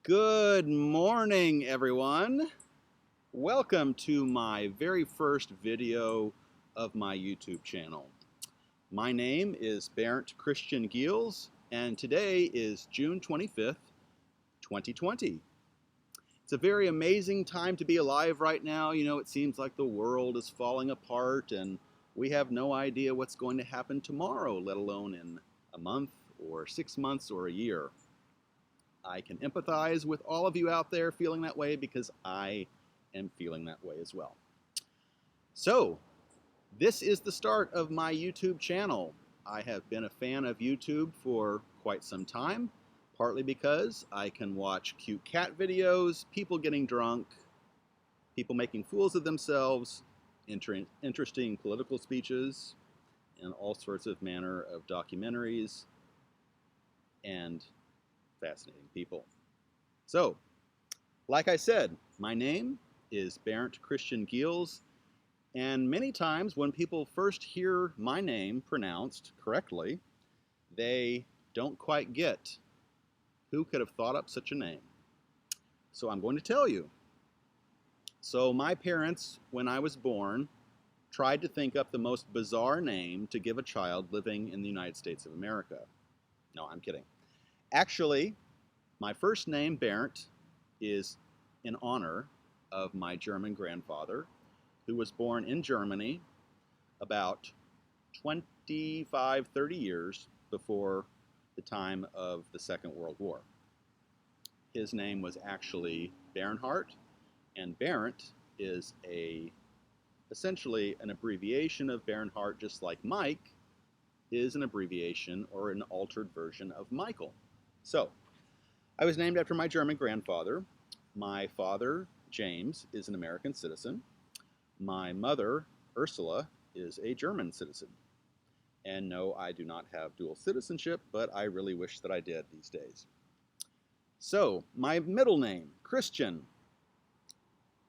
Good morning, everyone. Welcome to my very first video of my YouTube channel. My name is Bernd Christian Giels, and today is June 25th, 2020. It's a very amazing time to be alive right now. You know, it seems like the world is falling apart and we have no idea what's going to happen tomorrow, let alone in a month or 6 months or a year. I can empathize with all of you out there feeling that way because I am feeling that way as well. So, this is the start of my YouTube channel. I have been a fan of YouTube for quite some time, partly because I can watch cute cat videos, people getting drunk, people making fools of themselves, interesting political speeches, and all sorts of manner of documentaries and fascinating people. So, like I said, my name is Bernd Christian Giels, and many times when people first hear my name pronounced correctly, they don't quite get who could have thought up such a name. So I'm going to tell you. So my parents, when I was born, tried to think up the most bizarre name to give a child living in the United States of America. No, I'm kidding. Actually, my first name, Bernd, is in honor of my German grandfather, who was born in Germany about 25, 30 years before the time of the Second World War. His name was actually Bernhard, and Bernd is essentially an abbreviation of Bernhard, just like Mike is an abbreviation or an altered version of Michael. So, I was named after my German grandfather. My father, James, is an American citizen. My mother, Ursula, is a German citizen. And no, I do not have dual citizenship, but I really wish that I did these days. So, my middle name, Christian.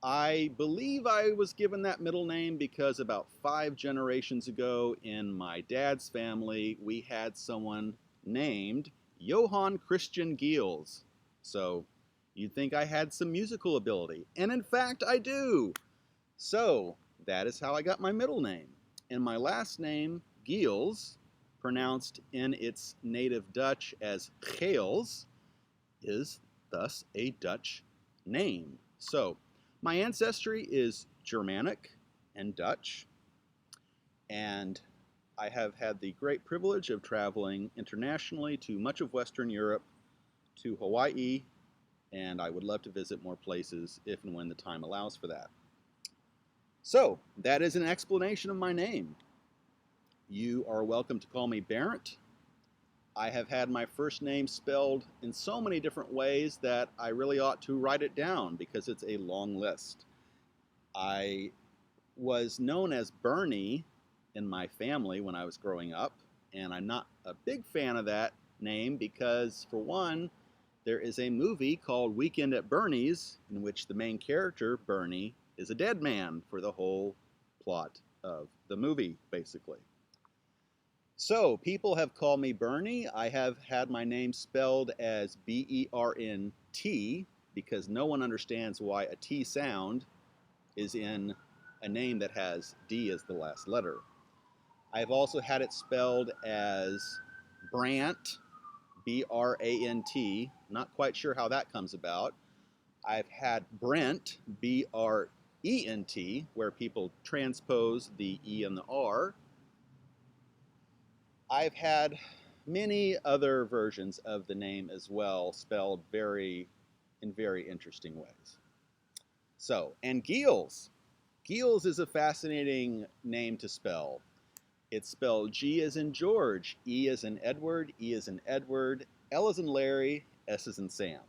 I believe I was given that middle name because about 5 generations ago in my dad's family, we had someone named Johann Christian Giels. So you'd think I had some musical ability, and in fact I do. So that is how I got my middle name. And my last name, Giels, pronounced in its native Dutch as Geels, is thus a Dutch name. So my ancestry is Germanic and Dutch, and I have had the great privilege of traveling internationally to much of Western Europe, to Hawaii, and I would love to visit more places if and when the time allows for that. So, that is an explanation of my name. You are welcome to call me Bernd. I have had my first name spelled in so many different ways that I really ought to write it down because it's a long list. I was known as Bernie in my family when I was growing up, and I'm not a big fan of that name because, for one, there is a movie called Weekend at Bernie's in which the main character, Bernie, is a dead man for the whole plot of the movie, basically. So, people have called me Bernie. I have had my name spelled as B-E-R-N-T because no one understands why a T sound is in a name that has D as the last letter. I've also had it spelled as Brant, B-R-A-N-T. Not quite sure how that comes about. I've had Brent, B-R-E-N-T, where people transpose the E and the R. I've had many other versions of the name as well, spelled in very interesting ways. So, and Giels. Giels is a fascinating name to spell. It's spelled G as in George, E as in Edward, E as in Edward, L as in Larry, S as in Sam.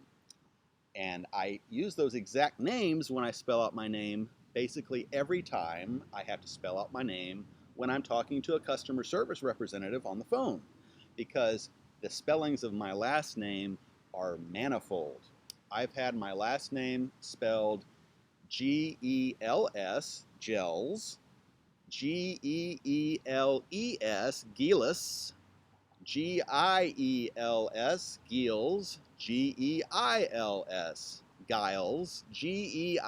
And I use those exact names when I spell out my name basically every time I have to spell out my name when I'm talking to a customer service representative on the phone, because the spellings of my last name are manifold. I've had my last name spelled G-E-L-S, Gels, G-E-E-L-E-S, Gielis, G-I-E-L-S, Giels, G-E-I-L-S, Giles, G-E-I-E-L-S,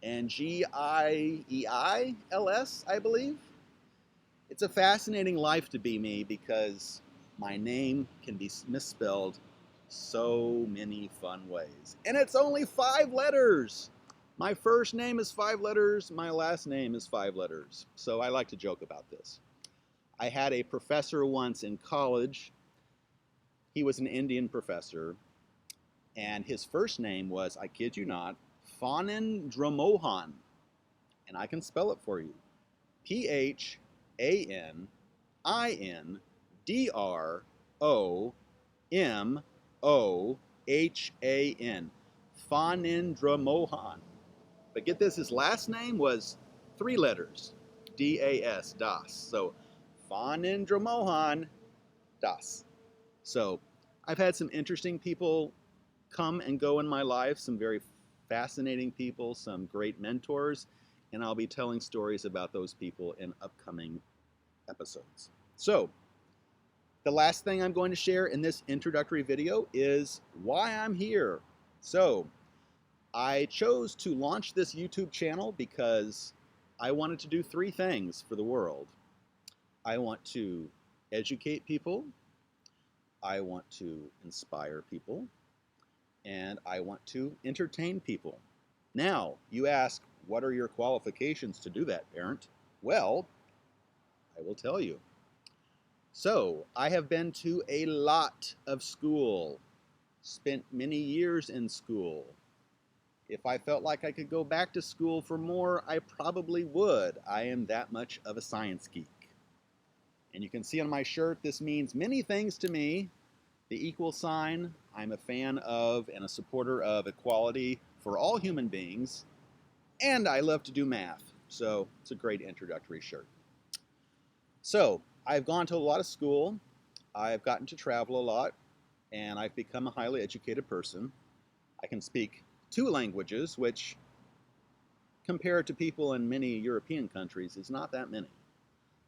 and G-I-E-I-L-S, I believe. It's a fascinating life to be me because my name can be misspelled so many fun ways. And it's only 5 letters. My first name is 5 letters, my last name is 5 letters. So I like to joke about this. I had a professor once in college. He was an Indian professor, and his first name was, I kid you not, Phanendramohan. And I can spell it for you. Phanindromohan. Phanendramohan. But get this, his last name was 3 letters. D-A-S, Das. So Phanendramohan Das. So I've had some interesting people come and go in my life, some very fascinating people, some great mentors, and I'll be telling stories about those people in upcoming episodes. So the last thing I'm going to share in this introductory video is why I'm here. So I chose to launch this YouTube channel because I wanted to do 3 things for the world. I want to educate people, I want to inspire people, and I want to entertain people. Now, you ask, what are your qualifications to do that, parent? Well, I will tell you. So, I have been to a lot of school, spent many years in school. If I felt like I could go back to school for more, I probably would. I am that much of a science geek. And you can see on my shirt, this means many things to me. The equal sign, I'm a fan of and a supporter of equality for all human beings. And I love to do math. So it's a great introductory shirt. So I've gone to a lot of school. I've gotten to travel a lot. And I've become a highly educated person. I can speak 2 languages, which compared to people in many European countries is not that many.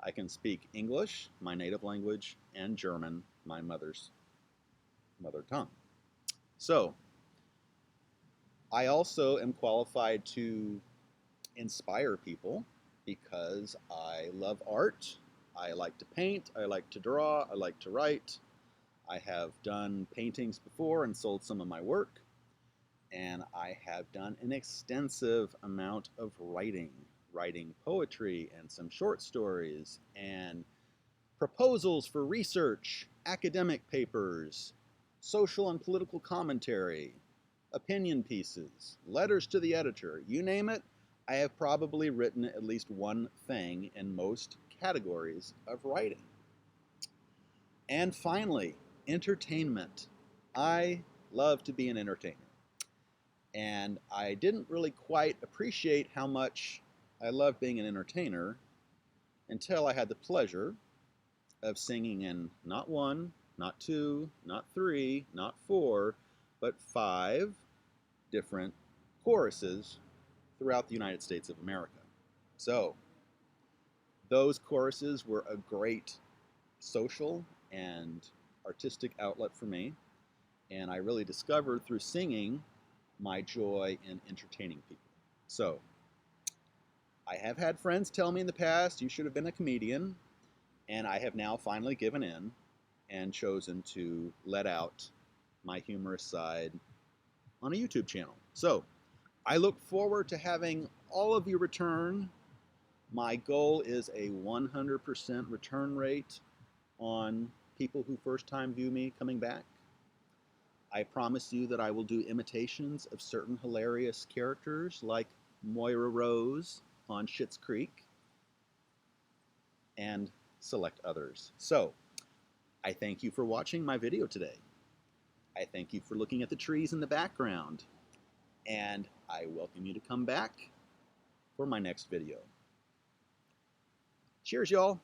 I can speak English, my native language, and German, my mother tongue. So I also am qualified to inspire people because I love art. I like to paint, I like to draw, I like to write. I have done paintings before and sold some of my work. And I have done an extensive amount of writing poetry and some short stories and proposals for research, academic papers, social and political commentary, opinion pieces, letters to the editor, you name it. I have probably written at least one thing in most categories of writing. And finally, entertainment. I love to be an entertainer. And I didn't really quite appreciate how much I love being an entertainer until I had the pleasure of singing in not 1, not 2, not 3, not 4, but 5 different choruses throughout the United States of America. So those choruses were a great social and artistic outlet for me, and I really discovered through singing my joy in entertaining people. So I have had friends tell me in the past, you should have been a comedian, and I have now finally given in and chosen to let out my humorous side on a YouTube channel. So I look forward to having all of you return. My goal is a 100% return rate on people who first time view me coming back. I promise you that I will do imitations of certain hilarious characters like Moira Rose on Schitt's Creek and select others. So I thank you for watching my video today. I thank you for looking at the trees in the background, and I welcome you to come back for my next video. Cheers, y'all.